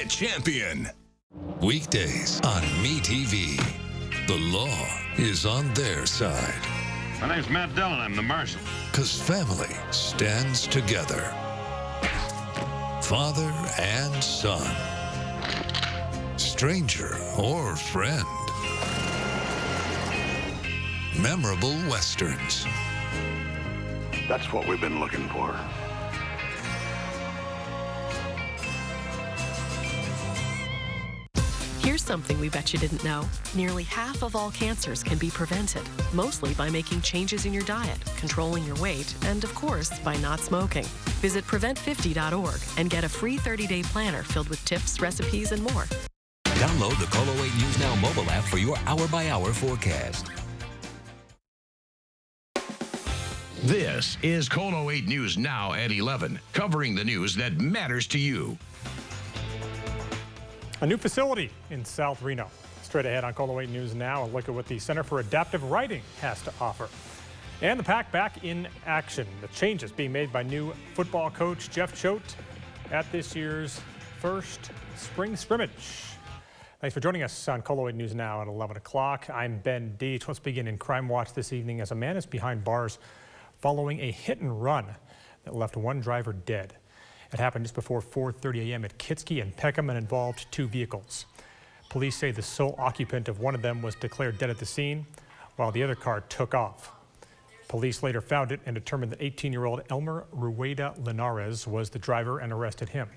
Ultimate Champion. Weekdays on MeTV. The law is on their side. My name's Matt Dillon. I'm the marshal. 'Cause family stands together. Father and son. Stranger or friend. Memorable Westerns. That's what we've been looking for. Here's something we bet you didn't know. Nearly half of all cancers can be prevented, mostly by making changes in your diet, controlling your weight, and of course, by not smoking. Visit prevent50.org and get a free 30-day planner filled with tips, recipes, and more. Download the Kolo 8 News Now mobile app for your hour-by-hour forecast. This is Kolo 8 News Now at 11, covering the news that matters to you. A new facility in South Reno. Straight ahead on Kolo 8 News Now, a look at what the Center for Adaptive Writing has to offer. And the Pack back in action. The changes being made by new football coach Jeff Choate at this year's first spring scrimmage. Thanks for joining us on Kolo 8 News Now at 11 o'clock. I'm Ben Deach. Let's begin in Crime Watch this evening as a man is behind bars following a hit and run that left one driver dead. It happened just before 4:30 a.m. at Kitsky and Peckham and involved two vehicles. Police say the sole occupant of one of them was declared dead at the scene, while the other car took off. Police later found it and determined that 18-year-old Elmer Rueda Linares was the driver and arrested him.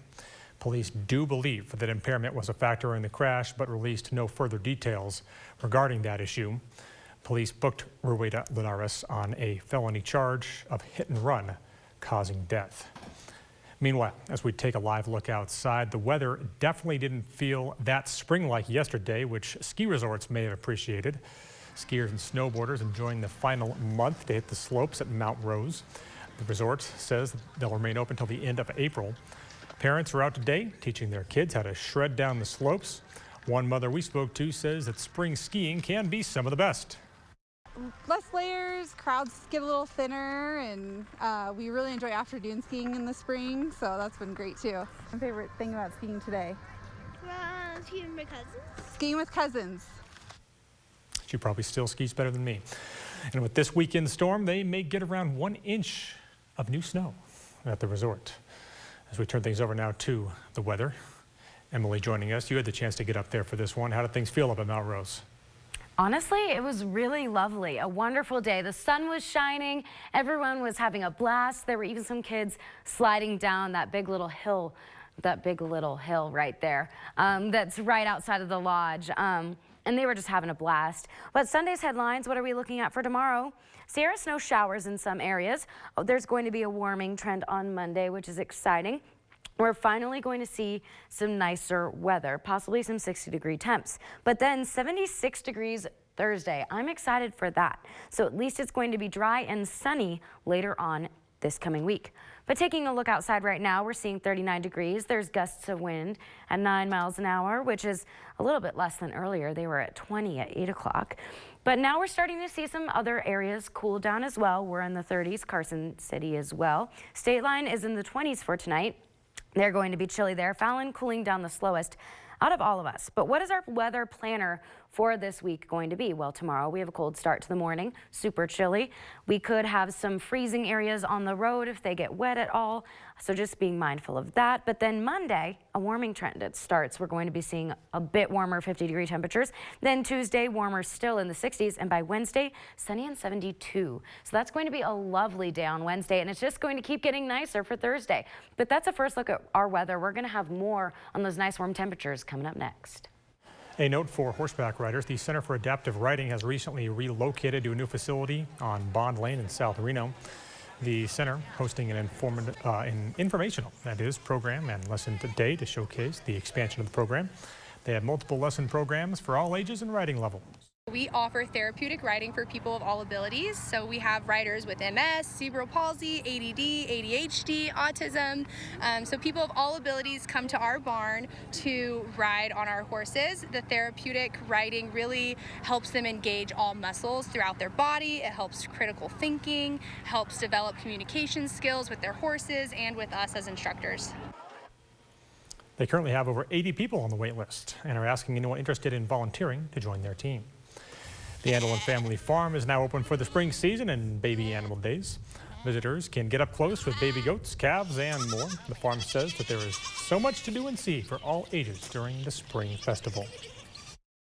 Police do believe that impairment was a factor in the crash, but released no further details regarding that issue. Police booked Rueda Linares on a felony charge of hit and run causing death. Meanwhile, as we take a live look outside, the weather definitely didn't feel that spring-like yesterday, which ski resorts may have appreciated. Skiers and snowboarders enjoying the final month to hit the slopes at Mount Rose. The resort says they'll remain open until the end of April. Parents are out today teaching their kids how to shred down the slopes. One mother we spoke to says that spring skiing can be some of the best. Less layers, crowds get a little thinner, and we really enjoy afternoon skiing in the spring, so that's been great too. My favorite thing about skiing today? Skiing with my cousins. Skiing with cousins. She probably still skis better than me. And with this weekend storm, they may get around 1 inch of new snow at the resort. As we turn things over now to the weather, Emily joining us. You had the chance to get up there for this one. How did things feel up at Mount Rose? Honestly, it was really lovely. A wonderful day. The sun was shining. Everyone was having a blast. There were even some kids sliding down that big little hill right there. That's right outside of the lodge. And they were just having a blast. But Sunday's headlines, what are we looking at for tomorrow? Sierra snow showers in some areas. There's going to be a warming trend on Monday, which is exciting. We're finally going to see some nicer weather, possibly some 60-degree temps. But then 76 degrees Thursday. I'm excited for that. So at least it's going to be dry and sunny later on this coming week. But taking a look outside right now, we're seeing 39 degrees. There's gusts of wind at 9 miles an hour, which is a little bit less than earlier. They were at 20 at 8 o'clock. But now we're starting to see some other areas cool down as well. We're in the 30s, Carson City as well. State Line is in the 20s for tonight. They're going to be chilly there. Fallon cooling down the slowest out of all of us. But what is our weather planner for this week going to be? Well, tomorrow we have a cold start to the morning, super chilly. We could have some freezing areas on the road if they get wet at all. So just being mindful of that. But then Monday, a warming trend. It starts. We're going to be seeing a bit warmer 50-degree temperatures. Then Tuesday, warmer still in the 60s. And by Wednesday, sunny and 72. So that's going to be a lovely day on Wednesday. And it's just going to keep getting nicer for Thursday. But that's a first look at our weather. We're going to have more on those nice warm temperatures coming up next. A note for horseback riders, the Center for Adaptive Riding has recently relocated to a new facility on Bond Lane in South Reno. The center hosting an informational, program and lesson today to showcase the expansion of the program. They have multiple lesson programs for all ages and riding levels. We offer therapeutic riding for people of all abilities. So we have riders with MS, cerebral palsy, ADD, ADHD, autism. So people of all abilities come to our barn to ride on our horses. The therapeutic riding really helps them engage all muscles throughout their body. It helps critical thinking, helps develop communication skills with their horses and with us as instructors. They currently have over 80 people on the wait list and are asking anyone interested in volunteering to join their team. The Andelin Family Farm is now open for the spring season and baby animal days. Visitors can get up close with baby goats, calves, and more. The farm says that there is so much to do and see for all ages during the Spring Festival.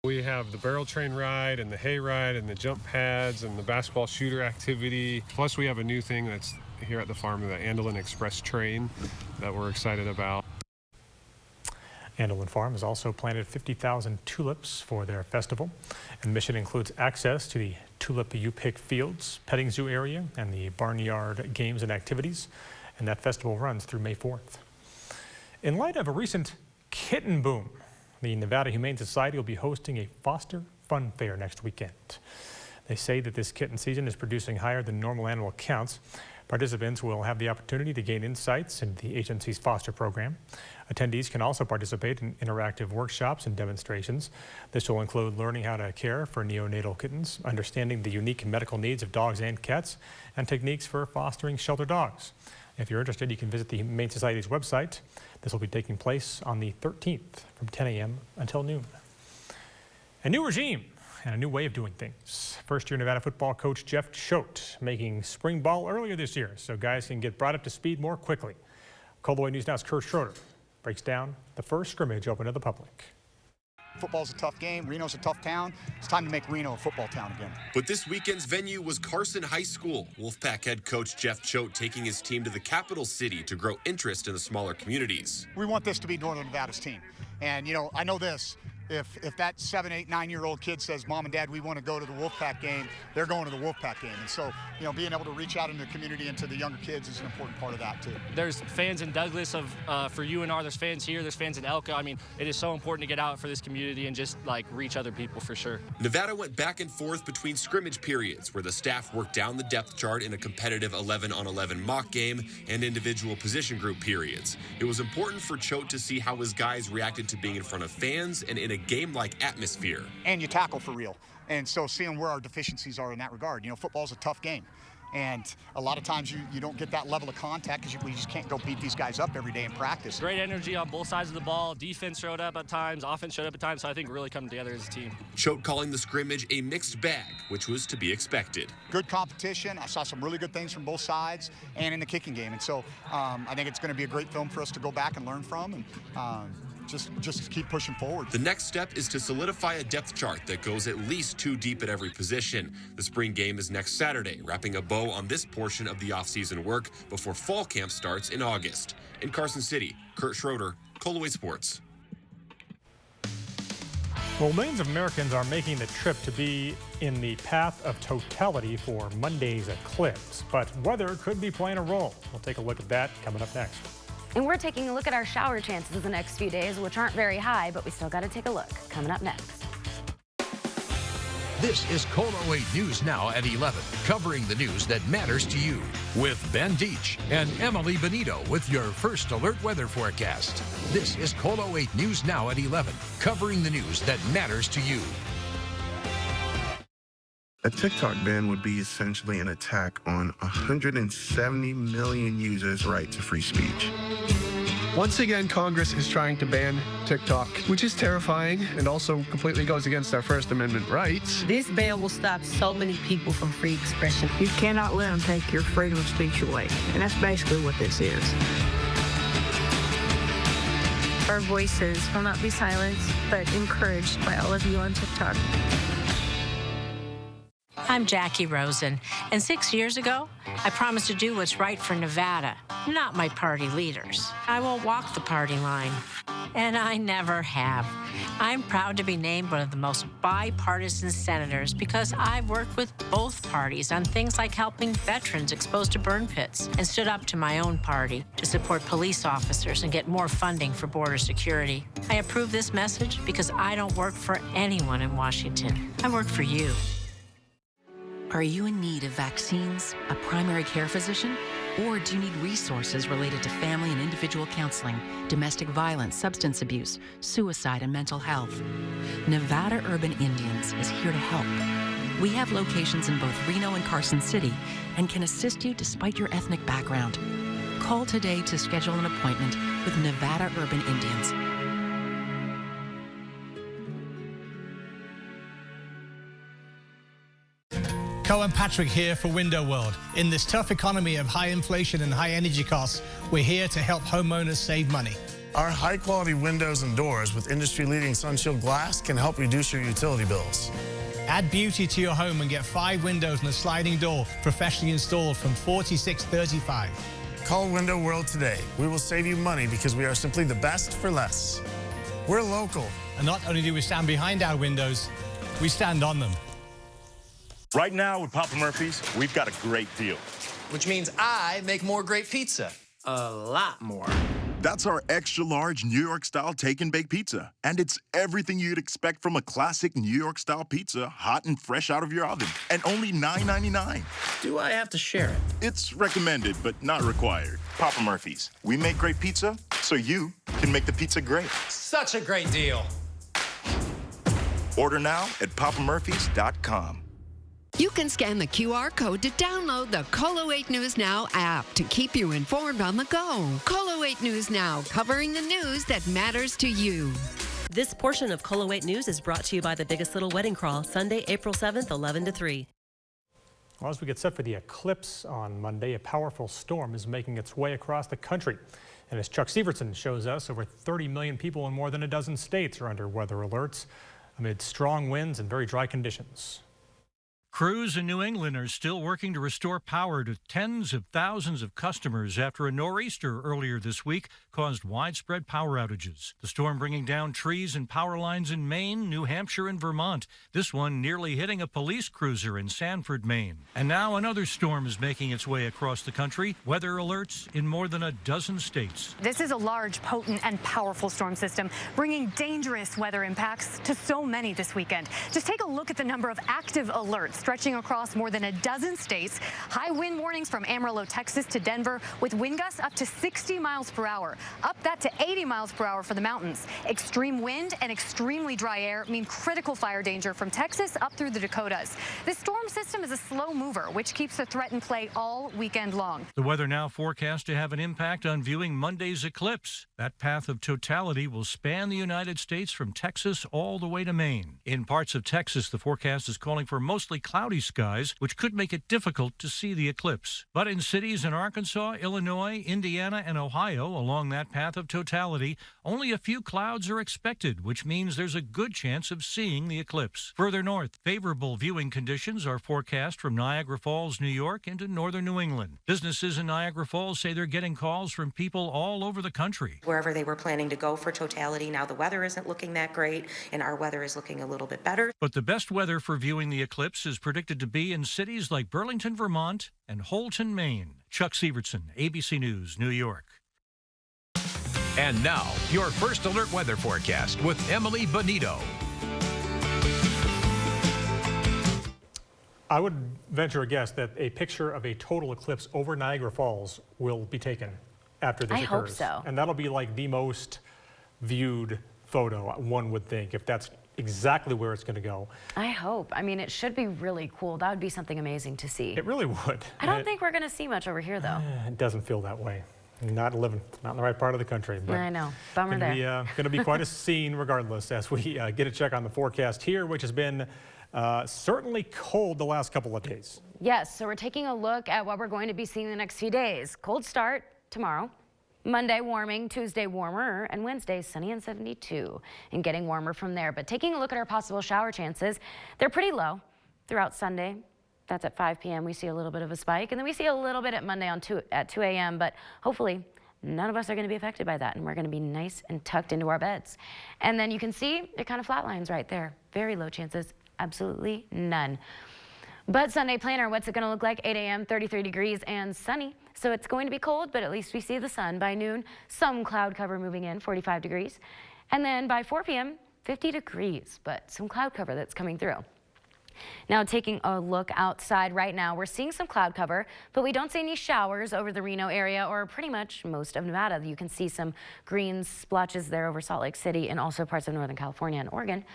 We have the barrel train ride and the hay ride and the jump pads and the basketball shooter activity. Plus we have a new thing that's here at the farm, the Andelin Express train that we're excited about. Andelin Farm has also planted 50,000 tulips for their festival. And the mission includes access to the tulip U-pick fields, petting zoo area, and the barnyard games and activities. And that festival runs through May 4th. In light of a recent kitten boom, the Nevada Humane Society will be hosting a foster fun fair next weekend. They say that this kitten season is producing higher than normal animal counts. Participants will have the opportunity to gain insights into the agency's foster program. Attendees can also participate in interactive workshops and demonstrations. This will include learning how to care for neonatal kittens, understanding the unique medical needs of dogs and cats, and techniques for fostering shelter dogs. If you're interested, you can visit the Humane Society's website. This will be taking place on the 13th from 10 a.m. until noon. A new regime and a new way of doing things. First-year Nevada football coach Jeff Choate making spring ball earlier this year so guys can get brought up to speed more quickly. Kolo News Now's Kurt Schroeder breaks down the first scrimmage open to the public. Football's a tough game. Reno's a tough town. It's time to make Reno a football town again. But this weekend's venue was Carson High School. Wolfpack head coach Jeff Choate taking his team to the capital city to grow interest in the smaller communities. We want this to be Northern Nevada's team. And, you know, I know this. If that 7, 8, 9-year-old kid says, Mom and Dad, we want to go to the Wolfpack game, they're going to the Wolfpack game. And so, you know, being able to reach out into the community and to the younger kids is an important part of that, too. There's fans in Douglas for UNR. There's fans here. There's fans in Elko. I mean, it is so important to get out for this community and just, like, reach other people for sure. Nevada went back and forth between scrimmage periods where the staff worked down the depth chart in a competitive 11-on-11 mock game and individual position group periods. It was important for Choate to see how his guys reacted to being in front of fans and in a game-like atmosphere. And you tackle for real. And so seeing where our deficiencies are in that regard. You know, football's a tough game. And a lot of times you don't get that level of contact because we just can't go beat these guys up every day in practice. Great energy on both sides of the ball. Defense showed up at times. Offense showed up at times. So I think we're really coming together as a team. Choate calling the scrimmage a mixed bag, which was to be expected. Good competition. I saw some really good things from both sides and in the kicking game. And so I think it's going to be a great film for us to go back and learn from and just keep pushing forward. The next step is to solidify a depth chart that goes at least 2 deep at every position. The spring game is next Saturday, wrapping a bow on this portion of the off-season work before fall camp starts in August. In Carson City, Kurt Schroeder, Kolo Sports. Well, millions of Americans are making the trip to be in the path of totality for Monday's eclipse, but weather could be playing a role. We'll take a look at that coming up next. And we're taking a look at our shower chances the next few days, which aren't very high, but we still got to take a look. Coming up next. This is Kolo 8 News Now at 11, covering the news that matters to you with Ben Deach and Emily Benito with your first alert weather forecast. This is Kolo 8 News Now at 11, covering the news that matters to you. A TikTok ban would be essentially an attack on 170 million users' right to free speech. Once again, Congress is trying to ban TikTok, which is terrifying and also completely goes against our First Amendment rights. This ban will stop so many people from free expression. You cannot let them take your freedom of speech away. And that's basically what this is. Our voices will not be silenced, but encouraged by all of you on TikTok. I'm Jackie Rosen, and 6 years ago, I promised to do what's right for Nevada, not my party leaders. I won't walk the party line, and I never have. I'm proud to be named one of the most bipartisan senators because I've worked with both parties on things like helping veterans exposed to burn pits and stood up to my own party to support police officers and get more funding for border security. I approve this message because I don't work for anyone in Washington. I work for you. Are you in need of vaccines, a primary care physician, or do you need resources related to family and individual counseling, domestic violence, substance abuse, suicide, and mental health? Nevada Urban Indians is here to help. We have locations in both Reno and Carson City and can assist you despite your ethnic background. Call today to schedule an appointment with Nevada Urban Indians. Cohen Patrick here for Window World. In this tough economy of high inflation and high energy costs, we're here to help homeowners save money. Our high-quality windows and doors with industry-leading Sunshield glass can help reduce your utility bills. Add beauty to your home and get 5 windows and a sliding door professionally installed from $46.35. Call Window World today. We will save you money because we are simply the best for less. We're local. And not only do we stand behind our windows, we stand on them. Right now with Papa Murphy's, we've got a great deal. Which means I make more great pizza. A lot more. That's our extra-large New York-style take-and-bake pizza. And it's everything you'd expect from a classic New York-style pizza, hot and fresh out of your oven. And only $9.99. Do I have to share it? It's recommended, but not required. Papa Murphy's. We make great pizza, so you can make the pizza great. Such a great deal. Order now at papamurphys.com. You can scan the QR code to download the Kolo 8 News Now app to keep you informed on the go. Kolo 8 News Now, covering the news that matters to you. This portion of Kolo 8 News is brought to you by the Biggest Little Wedding Crawl, Sunday, April 7th, 11 to 3. Well, as we get set for the eclipse on Monday, a powerful storm is making its way across the country. And as Chuck Severson shows us, over 30 million people in more than a dozen states are under weather alerts amid strong winds and very dry conditions. Crews in New England are still working to restore power to tens of thousands of customers after a nor'easter earlier this week caused widespread power outages. The storm bringing down trees and power lines in Maine, New Hampshire, and Vermont. This one nearly hitting a police cruiser in Sanford, Maine. And now another storm is making its way across the country. Weather alerts in more than a dozen states. This is a large, potent, and powerful storm system bringing dangerous weather impacts to so many this weekend. Just take a look at the number of active alerts stretching across more than a dozen states. High wind warnings from Amarillo, Texas to Denver, with wind gusts up to 60 miles per hour. Up that to 80 miles per hour for the mountains. Extreme wind and extremely dry air mean critical fire danger from Texas up through the Dakotas. This storm system is a slow mover, which keeps the threat in play all weekend long. The weather now forecast to have an impact on viewing Monday's eclipse. That path of totality will span the United States from Texas all the way to Maine. In parts of Texas, the forecast is calling for mostly cloudy skies, which could make it difficult to see the eclipse. But in cities in Arkansas, Illinois, Indiana, and Ohio along that path of totality, only a few clouds are expected, which means there's a good chance of seeing the eclipse. Further north, favorable viewing conditions are forecast from Niagara Falls, New York, into northern New England. Businesses in Niagara Falls say they're getting calls from people all over the country. Wherever they were planning to go for totality, now the weather isn't looking that great, and our weather is looking a little bit better. But the best weather for viewing the eclipse is predicted to be in cities like Burlington, Vermont, and Holton, Maine. Chuck Severson, ABC News, New York. And now, your first alert weather forecast with Emily Bonito. I would venture a guess that a picture of a total eclipse over Niagara Falls will be taken after this occurs. I hope so. And that'll be like the most viewed photo, one would think, if that's exactly where it's going to go. I hope. I mean, it should be really cool. That would be something amazing to see. It really would. I don't think we're going to see much over here, though. It doesn't feel that way. Not in the right part of the country. But I know. Bummer there. Going to be quite a scene regardless as we get a check on the forecast here, which has been certainly cold the last couple of days. Yes, so we're taking a look at what we're going to be seeing the next few days. Cold start tomorrow. Monday warming, Tuesday warmer, and Wednesday sunny and 72, and getting warmer from there. But taking a look at our possible shower chances, they're pretty low throughout Sunday. That's at 5 p.m. We see a little bit of a spike, and then we see a little bit at Monday at 2 a.m., but hopefully none of us are going to be affected by that, and we're going to be nice and tucked into our beds. And then you can see it kind of flatlines right there. Very low chances, absolutely none. But Sunday planner, what's it going to look like? 8 a.m., 33 degrees and sunny. So it's going to be cold, but at least we see the sun. By noon, some cloud cover moving in, 45 degrees. And then by 4 p.m., 50 degrees, but some cloud cover that's coming through. Now taking a look outside right now, we're seeing some cloud cover, but we don't see any showers over the Reno area or pretty much most of Nevada. You can see some green splotches there over Salt Lake City and also parts of Northern California and Oregon.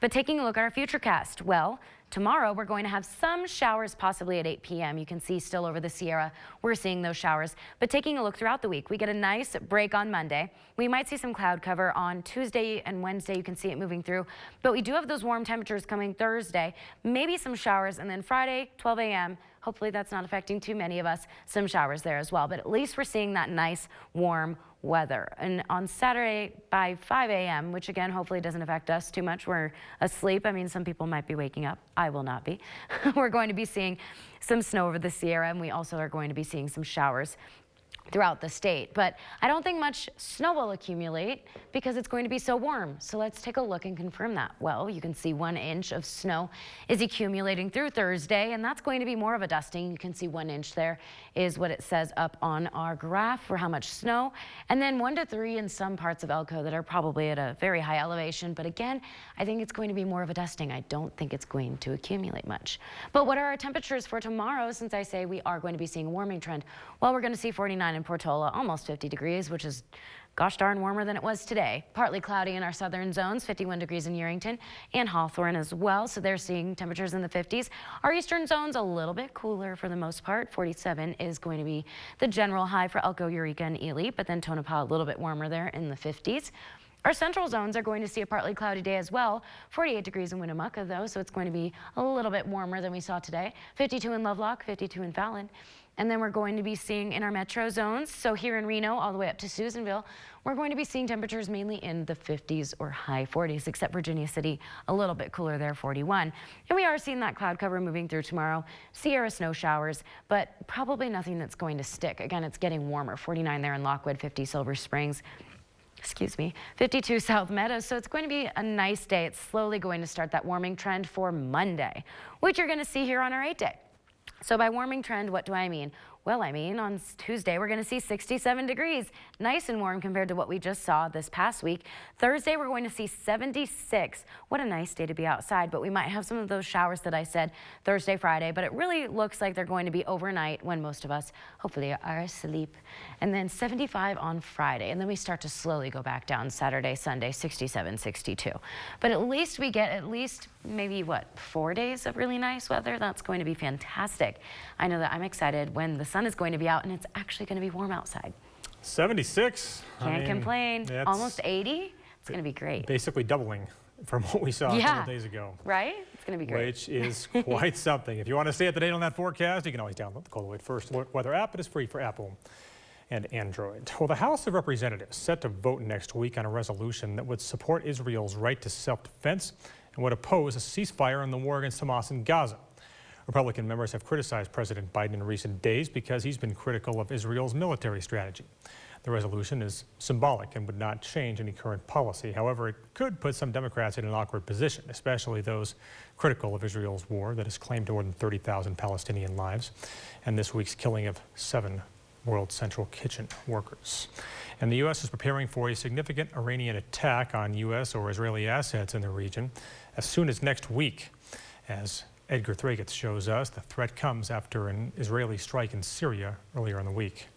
But taking a look at our futurecast, well, tomorrow we're going to have some showers possibly at 8 p.m. You can see still over the Sierra, we're seeing those showers. But taking a look throughout the week, we get a nice break on Monday. We might see some cloud cover on Tuesday and Wednesday. You can see it moving through. But we do have those warm temperatures coming Thursday, maybe some showers, and then Friday, 12 a.m., hopefully that's not affecting too many of us, some showers there as well. But at least we're seeing that nice warm weather. And on Saturday by 5 a.m., which again, hopefully doesn't affect us too much. We're asleep. I mean, some people might be waking up. I will not be. We're going to be seeing some snow over the Sierra, and we also are going to be seeing some showers throughout the state. But I don't think much snow will accumulate because it's going to be so warm. So let's take a look and confirm that. Well, you can see 1 inch of snow is accumulating through Thursday, and that's going to be more of a dusting. You can see 1 inch there is what it says up on our graph for how much snow. And then 1 to 3 in some parts of Elko that are probably at a very high elevation. But again, I think it's going to be more of a dusting. I don't think it's going to accumulate much. But what are our temperatures for tomorrow, since I say we are going to be seeing a warming trend? Well, we're going to see 49 in Portola, almost 50 degrees, which is gosh darn warmer than it was today. Partly cloudy in our southern zones, 51 degrees in Yerington and Hawthorne as well. So they're seeing temperatures in the 50s. Our eastern zones a little bit cooler for the most part. 47 is going to be the general high for Elko, Eureka, and Ely, but then Tonopah a little bit warmer there in the 50s. Our central zones are going to see a partly cloudy day as well. 48 degrees in Winnemucca, though, so it's going to be a little bit warmer than we saw today. 52 in Lovelock, 52 in Fallon. And then we're going to be seeing in our metro zones, so here in Reno all the way up to Susanville, we're going to be seeing temperatures mainly in the 50s or high 40s, except Virginia City, a little bit cooler there, 41. And we are seeing that cloud cover moving through tomorrow. Sierra snow showers, but probably nothing that's going to stick. Again, it's getting warmer. 49 there in Lockwood, 50 Silver Springs. Excuse me, 52 South Meadows. So it's going to be a nice day. It's slowly going to start that warming trend for Monday, which you're going to see here on our 8-day. So by warming trend, what do I mean? Well, I mean, on Tuesday, we're going to see 67 degrees, nice and warm compared to what we just saw this past week. Thursday, we're going to see 76. What a nice day to be outside, but we might have some of those showers that I said Thursday, Friday, but it really looks like they're going to be overnight when most of us hopefully are asleep. And then 75 on Friday, and then we start to slowly go back down Saturday, Sunday, 67, 62. But at least we get maybe, 4 days of really nice weather. That's going to be fantastic. I know that I'm excited when the sun is going to be out and it's actually going to be warm outside. 76. Can't complain. Almost 80. It's going to be great. Basically doubling from what we saw a couple days ago. Right? It's going to be great. Which is quite something. If you want to stay up to date on that forecast, you can always download the Kolo First Alert Weather app. It is free for Apple and Android. Well, the House of Representatives set to vote next week on a resolution that would support Israel's right to self-defense and would oppose a ceasefire in the war against Hamas in Gaza. Republican members have criticized President Biden in recent days because he's been critical of Israel's military strategy. The resolution is symbolic and would not change any current policy. However, it could put some Democrats in an awkward position, especially those critical of Israel's war that has claimed more than 30,000 Palestinian lives and this week's killing of 7 World Central Kitchen workers. And the U.S. is preparing for a significant Iranian attack on U.S. or Israeli assets in the region as soon as next week. As Edgar Thragetz shows us, the threat comes after an Israeli strike in Syria earlier in the week.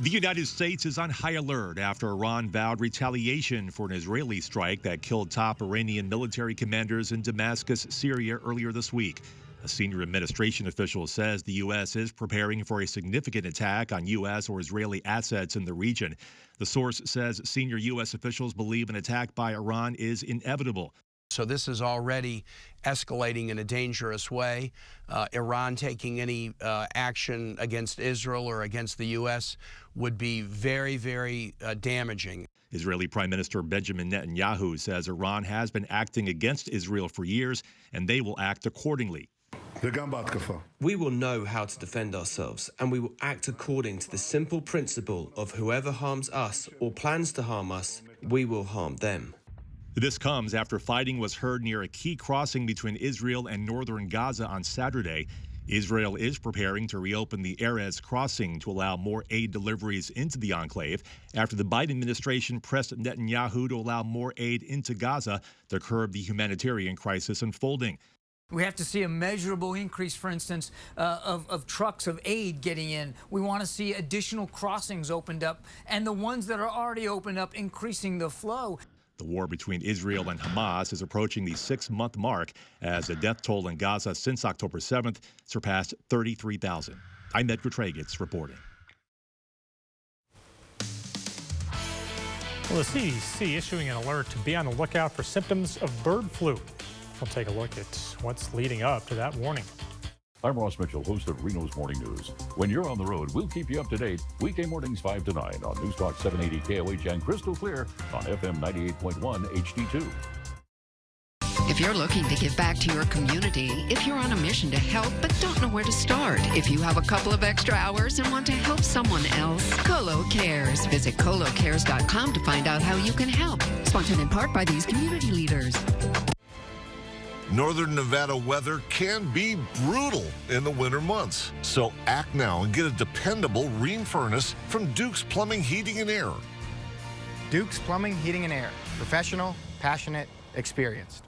The United States is on high alert after Iran vowed retaliation for an Israeli strike that killed top Iranian military commanders in Damascus, Syria earlier this week. A senior administration official says the U.S. is preparing for a significant attack on U.S. or Israeli assets in the region. The source says senior U.S. officials believe an attack by Iran is inevitable. So this is already escalating in a dangerous way. Iran taking any action against Israel or against the U.S. would be very, very damaging. Israeli Prime Minister Benjamin Netanyahu says Iran has been acting against Israel for years, and they will act accordingly. We will know how to defend ourselves, and we will act according to the simple principle of whoever harms us or plans to harm us, we will harm them. This comes after fighting was heard near a key crossing between Israel and northern Gaza on Saturday. Israel is preparing to reopen the Erez crossing to allow more aid deliveries into the enclave after the Biden administration pressed Netanyahu to allow more aid into Gaza to curb the humanitarian crisis unfolding. We have to see a measurable increase, for instance, of trucks of aid getting in. We want to see additional crossings opened up, and the ones that are already opened up increasing the flow. The war between Israel and Hamas is approaching the 6-month mark as the death toll in Gaza since October 7th surpassed 33,000. I'm Edgar Tragetz reporting. Well, the CDC issuing an alert to be on the lookout for symptoms of bird flu. We'll take a look at what's leading up to that warning. I'm Ross Mitchell, host of Reno's Morning News. When you're on the road, we'll keep you up to date weekday mornings 5 to 9 on News Talk 780 KOH and crystal clear on FM 98.1 HD2. If you're looking to give back to your community, if you're on a mission to help but don't know where to start, if you have a couple of extra hours and want to help someone else, Kolo Cares. Visit kolocares.com to find out how you can help. Sponsored in part by these community leaders. Northern Nevada weather can be brutal in the winter months. So act now and get a dependable Rheem furnace from Duke's Plumbing, Heating, and Air. Duke's Plumbing, Heating, and Air. Professional, passionate, experienced.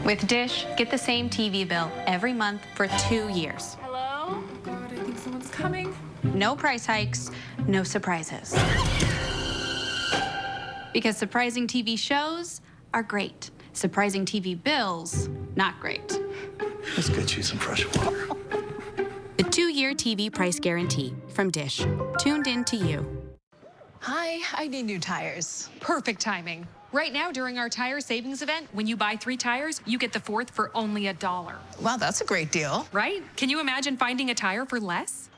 With Dish, get the same TV bill every month for 2 years. Hello? Oh God, I think someone's coming. No price hikes, no surprises. Because surprising TV shows are great. Surprising TV bills, not great. Let's get you some fresh water. The 2-year TV price guarantee from Dish. Tuned in to you. Hi, I need new tires. Perfect timing. Right now, during our tire savings event, when you buy 3 tires, you get the 4th for only $1. Wow, that's a great deal. Right? Can you imagine finding a tire for less?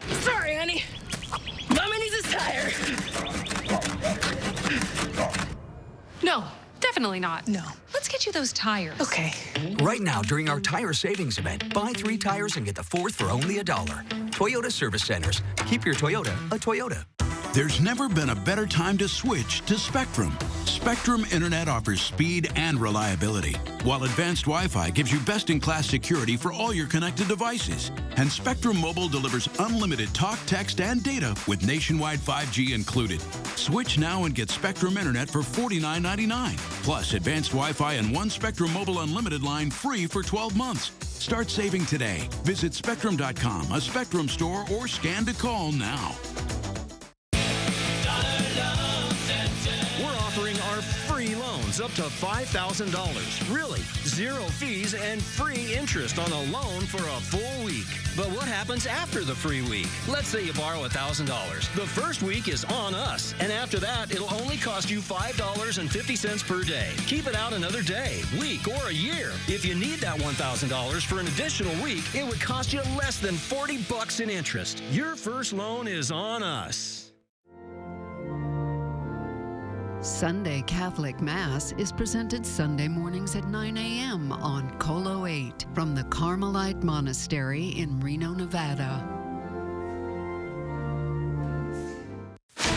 Sorry, honey. Mama needs this tire. No, definitely not. No. Let's get you those tires. Okay. Right now, during our tire savings event, buy 3 tires and get the 4th for only $1. Toyota Service Centers. Keep your Toyota a Toyota. There's never been a better time to switch to Spectrum. Spectrum Internet offers speed and reliability, while advanced Wi-Fi gives you best-in-class security for all your connected devices. And Spectrum Mobile delivers unlimited talk, text, and data with nationwide 5G included. Switch now and get Spectrum Internet for $49.99, plus advanced Wi-Fi and 1 Spectrum Mobile Unlimited line free for 12 months. Start saving today. Visit Spectrum.com, a Spectrum store, or scan to call now. Our free loans up to $5,000. Really, 0 fees and free interest on a loan for a full week. But what happens after the free week? Let's say you borrow $1,000. The first week is on us, and after that, it'll only cost you $5.50 per day. Keep it out another day, week, or a year. If you need that $1,000 for an additional week, it would cost you less than $40 in interest. Your first loan is on us. Sunday Catholic Mass is presented Sunday mornings at 9 a.m. on Kolo 8 from the Carmelite Monastery in Reno, Nevada.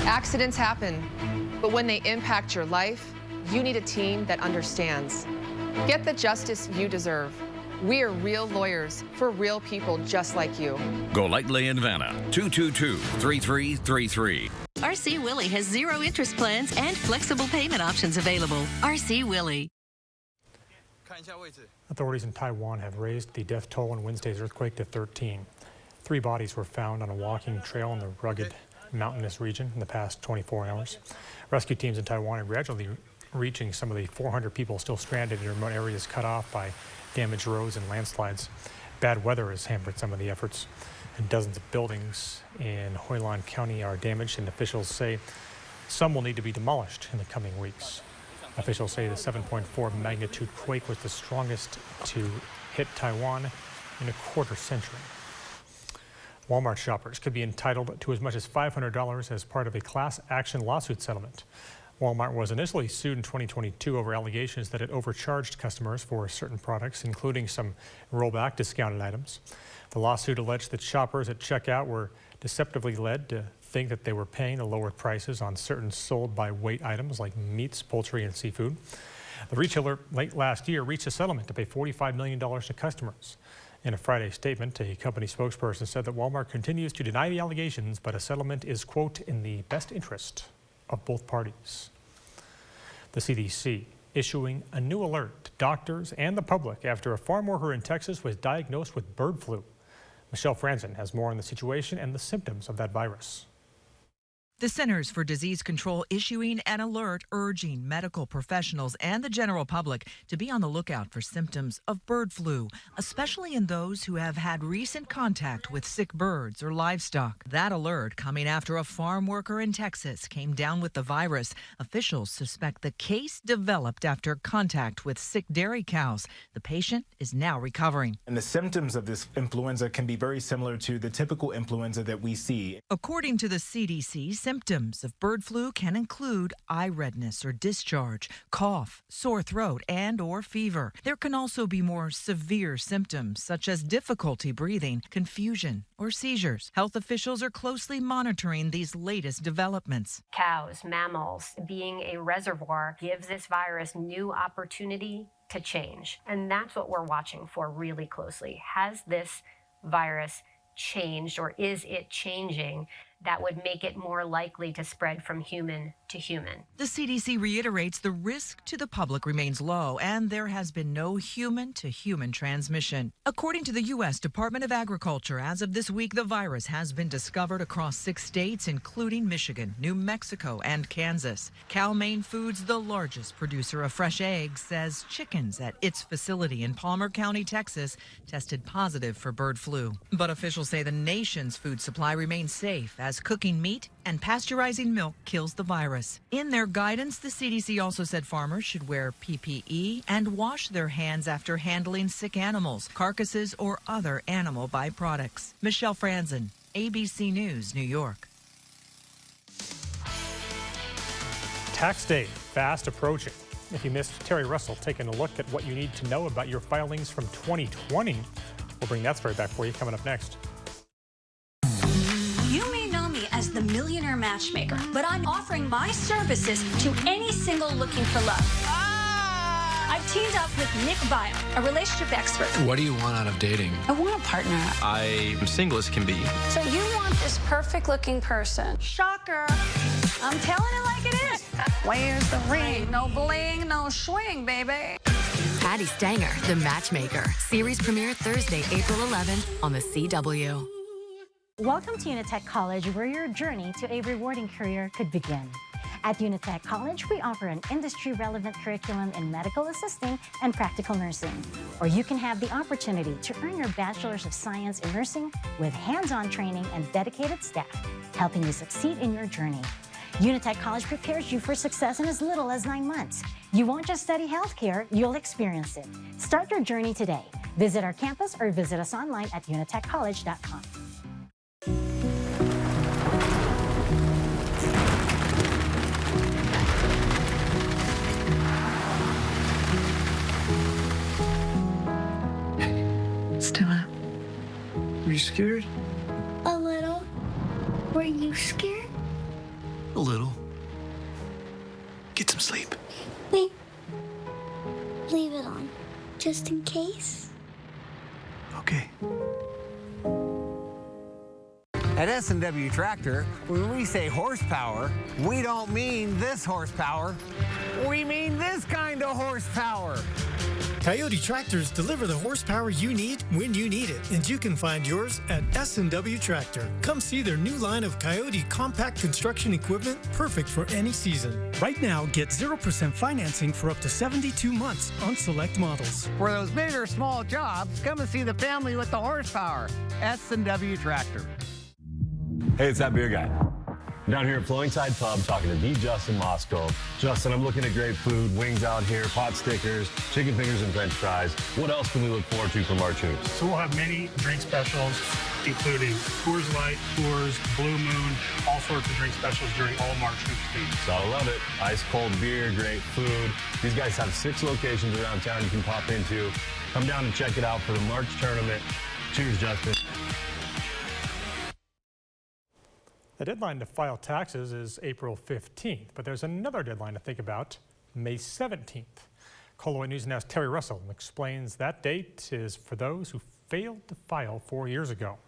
Accidents happen, but when they impact your life, you need a team that understands. Get the justice you deserve. We are real lawyers for real people just like you. Go Lightly in Vanna, 222-3333. RC Willey has 0 interest plans and flexible payment options available. RC Willey. Authorities in Taiwan have raised the death toll in Wednesday's earthquake to 13. 3 bodies were found on a walking trail in the rugged mountainous region in the past 24 hours. Rescue teams in Taiwan are gradually reaching some of the 400 people still stranded in remote areas cut off by damaged roads and landslides. Bad weather has hampered some of the efforts, and dozens of buildings in Huilan County are damaged, and officials say some will need to be demolished in the coming weeks. Officials say the 7.4 magnitude quake was the strongest to hit Taiwan in a quarter century. Walmart shoppers could be entitled to as much as $500 as part of a class action lawsuit settlement. Walmart was initially sued in 2022 over allegations that it overcharged customers for certain products, including some rollback discounted items. The lawsuit alleged that shoppers at checkout were deceptively led to think that they were paying the lower prices on certain sold by weight items like meats, poultry, and seafood. The retailer late last year reached a settlement to pay $45 million to customers. In a Friday statement, a company spokesperson said that Walmart continues to deny the allegations, but a settlement is, quote, in the best interest of both parties. The CDC issuing a new alert to doctors and the public after a farm worker in Texas was diagnosed with bird flu. Michelle Franzen has more on the situation and the symptoms of that virus. The Centers for Disease Control issuing an alert urging medical professionals and the general public to be on the lookout for symptoms of bird flu, especially in those who have had recent contact with sick birds or livestock. That alert coming after a farm worker in Texas came down with the virus. Officials suspect the case developed after contact with sick dairy cows. The patient is now recovering. And the symptoms of this influenza can be very similar to the typical influenza that we see. According to the CDC, symptoms of bird flu can include eye redness or discharge, cough, sore throat, and/or fever. There can also be more severe symptoms such as difficulty breathing, confusion, or seizures. Health officials are closely monitoring these latest developments. Cows, mammals, being a reservoir gives this virus new opportunity to change. And that's what we're watching for really closely. Has this virus changed, or is it changing that would make it more likely to spread from human to human? The CDC reiterates the risk to the public remains low, and there has been no human-to-human transmission. According to the U.S. Department of Agriculture, as of this week, the virus has been discovered across 6 states, including Michigan, New Mexico, and Kansas. Cal-Maine Foods, the largest producer of fresh eggs, says chickens at its facility in Palmer County, Texas, tested positive for bird flu. But officials say the nation's food supply remains safe as cooking meat and pasteurizing milk kills the virus. In their guidance, the CDC also said farmers should wear PPE and wash their hands after handling sick animals, carcasses, or other animal byproducts. Michelle Franzen, ABC News, New York. Tax day fast approaching. If you missed Terry Russell taking a look at what you need to know about your filings from 2020, we'll bring that story back for you coming up next. You may know me as the Millionaire Matchmaker, but I'm offering my services to any single looking for love. I've teamed up with Nick Bio, a relationship expert. What do you want out of dating? I want a partner. I'm single as can be. So you want this perfect looking person. Shocker. I'm telling it like it is. Where's the ring? No bling, no swing, baby. Patty Stanger, The Matchmaker. Series premiere Thursday, April 11th on the CW. Welcome to Unitech College, where your journey to a rewarding career could begin. At Unitech College, we offer an industry-relevant curriculum in medical assisting and practical nursing, or you can have the opportunity to earn your Bachelor's of Science in Nursing with hands-on training and dedicated staff, helping you succeed in your journey. Unitech College prepares you for success in as little as 9 months. You won't just study healthcare, you'll experience it. Start your journey today. Visit our campus or visit us online at unitechcollege.com. Stella, were you scared? A little. Were you scared? A little. Get some sleep. Wait. Leave it on, just in case. Okay. At S&W Tractor, when we say horsepower, we don't mean this horsepower. We mean this kind of horsepower. Coyote Tractors deliver the horsepower you need when you need it, and you can find yours at S&W Tractor. Come see their new line of Coyote compact construction equipment, perfect for any season. Right now, get 0% financing for up to 72 months on select models. For those big or small jobs, come and see the family with the horsepower. S&W Tractor. Hey, it's that beer guy. I'm down here at Flowing Tide Pub talking to the Justin Moscow. Justin, I'm looking at great food, wings out here, pot stickers, chicken fingers and french fries. What else can we look forward to for March Hoops? So we'll have many drink specials, including Coors Light, Coors, Blue Moon, all sorts of drink specials during all March Hoops week. So I love it. Ice cold beer, great food. These guys have 6 locations around town you can pop into. Come down and check it out for the March tournament. Cheers, Justin. The deadline to file taxes is April 15th, but there's another deadline to think about, May 17th. Kolo News Now's Terry Russell explains that date is for those who failed to file 4 years ago.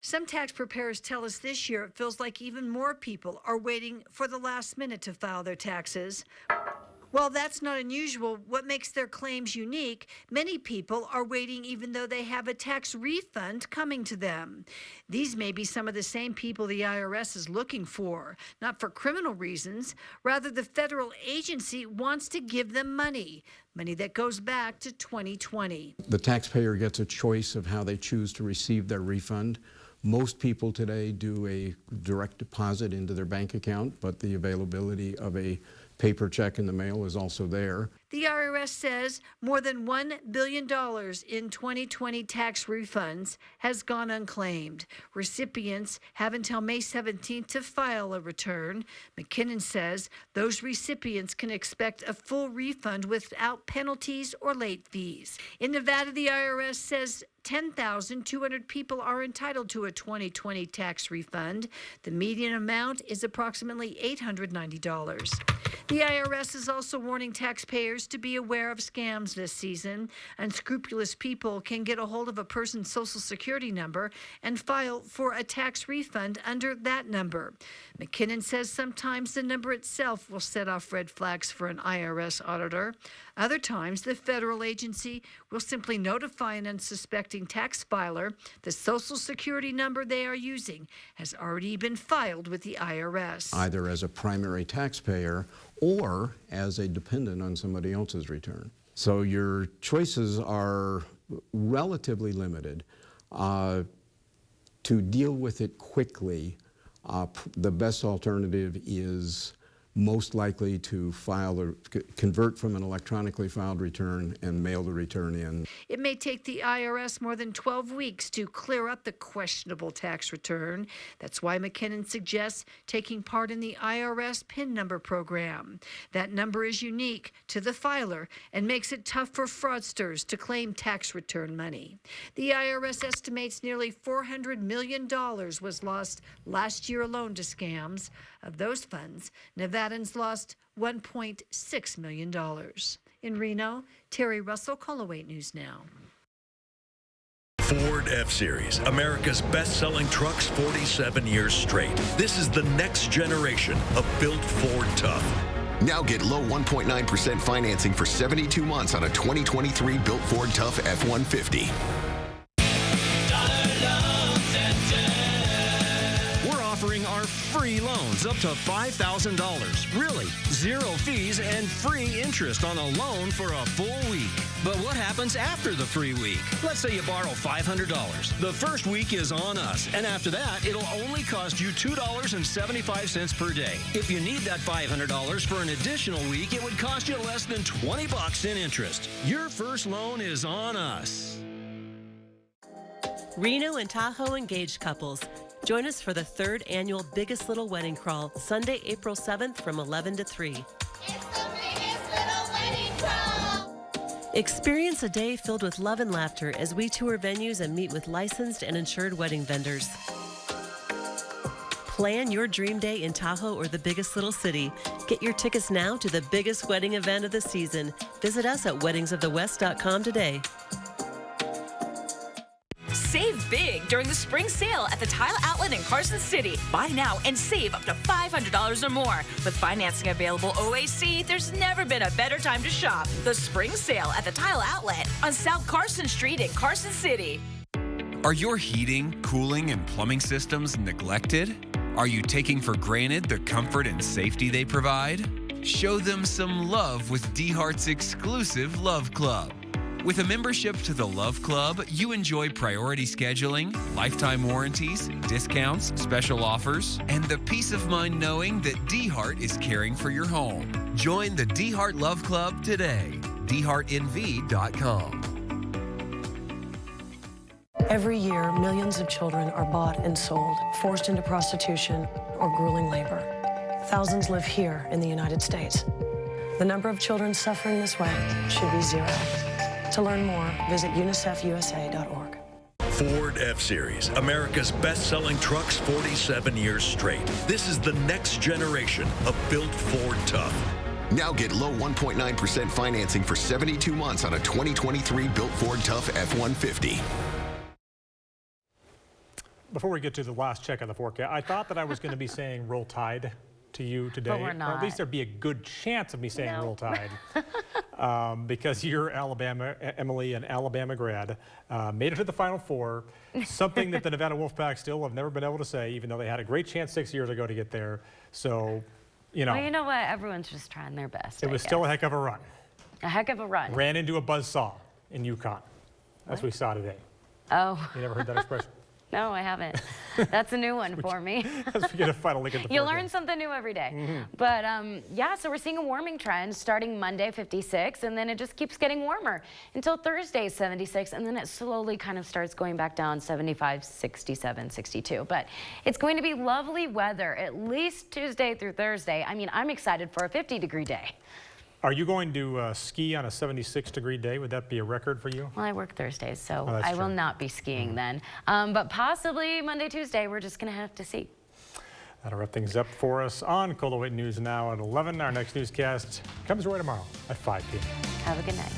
Some tax preparers tell us this year it feels like even more people are waiting for the last minute to file their taxes. While that's not unusual, what makes their claims unique, many people are waiting even though they have a tax refund coming to them. These may be some of the same people the IRS is looking for, not for criminal reasons. Rather, the federal agency wants to give them money that goes back to 2020. The taxpayer gets a choice of how they choose to receive their refund. Most people today do a direct deposit into their bank account, but the availability of a paper check in the mail is also there. The IRS says more than $1 billion in 2020 tax refunds has gone unclaimed. Recipients have until May 17th to file a return. McKinnon says those recipients can expect a full refund without penalties or late fees. In Nevada, the IRS says 10,200 people are entitled to a 2020 tax refund. The median amount is approximately $890. The IRS is also warning taxpayers to be aware of scams this season. Unscrupulous people can get a hold of a person's Social Security number and file for a tax refund under that number. McKinnon says sometimes the number itself will set off red flags for an IRS auditor. Other times, the federal agency will simply notify an unsuspecting tax filer the Social Security number they are using has already been filed with the IRS. Either as a primary taxpayer or as a dependent on somebody else's return. So your choices are relatively limited. To deal with it quickly, the best alternative is most likely to file or convert from an electronically filed return and mail the return in. It may take the IRS more than 12 weeks to clear up the questionable tax return. That's why McKinnon suggests taking part in the IRS PIN number program. That number is unique to the filer and makes it tough for fraudsters to claim tax return money. The IRS estimates nearly $400 million was lost last year alone to scams. Of those funds, Nevadans lost $1.6 million. In Reno, Terry Russell, Kolo 8 News Now. Ford F-Series, America's best-selling trucks 47 years straight. This is the next generation of built Ford Tough. Now get low 1.9% financing for 72 months on a 2023 built Ford Tough F-150. Offering our free loans up to $5,000. Really, zero fees and free interest on a loan for a full week. But what happens after the free week? Let's say you borrow $500. The first week is on us, and after that, it'll only cost you $2.75 per day. If you need that $500 for an additional week, it would cost you less than $20 in interest. Your first loan is on us. Reno and Tahoe engaged couples. Join us for the 3rd annual Biggest Little Wedding Crawl, Sunday, April 7th from 11 to 3. It's the Biggest Little Wedding Crawl. Experience a day filled with love and laughter as we tour venues and meet with licensed and insured wedding vendors. Plan your dream day in Tahoe or the biggest little city. Get your tickets now to the biggest wedding event of the season. Visit us at weddingsofthewest.com today. Save big during the spring sale at the Tile Outlet in Carson City. Buy now and save up to $500 or more. With financing available OAC, there's never been a better time to shop. The spring sale at the Tile Outlet on South Carson Street in Carson City. Are your heating, cooling, and plumbing systems neglected? Are you taking for granted the comfort and safety they provide? Show them some love with DeHart's exclusive Love Club. With a membership to the Love Club, you enjoy priority scheduling, lifetime warranties, discounts, special offers, and the peace of mind knowing that DeHart is caring for your home. Join the DeHart Love Club today. DeHartNV.com. Every year, millions of children are bought and sold, forced into prostitution or grueling labor. Thousands live here in the United States. The number of children suffering this way should be zero. To learn more, visit unicefusa.org. Ford F-Series, America's best-selling trucks 47 years straight. This is the next generation of built Ford Tough. Now get low 1.9% financing for 72 months on a 2023 built Ford Tough F-150. Before we get to the last check of the forecast, I thought that I was going to be saying roll tide to you today. But we're not. Or at least there'd be a good chance of me saying Roll Tide. Because you're Alabama, Emily, an Alabama grad, made it to the Final Four, something that the Nevada Wolfpack still have never been able to say, even though they had a great chance 6 years ago to get there. So, you know. Well, you know what? Everyone's just trying their best. It was still a heck of a run. A heck of a run. Ran into a buzzsaw in UConn, as we saw today. Oh. You never heard that expression? No, I haven't. That's a new one for me. As we get a final look at the You learn something new every day. But yeah, so we're seeing a warming trend starting Monday, 56, and then it just keeps getting warmer until Thursday, 76, and then it slowly kind of starts going back down, 75, 67, 62. But it's going to be lovely weather, at least Tuesday through Thursday. I mean, I'm excited for a 50-degree day. Are you going to ski on a 76-degree day? Would that be a record for you? Well, I work Thursdays, so Oh, I will not be skiing then. But possibly Monday, Tuesday, we're just going to have to see. That'll wrap things up for us on Kolo News Now at 11. Our next newscast comes right tomorrow at 5 p.m. Have a good night.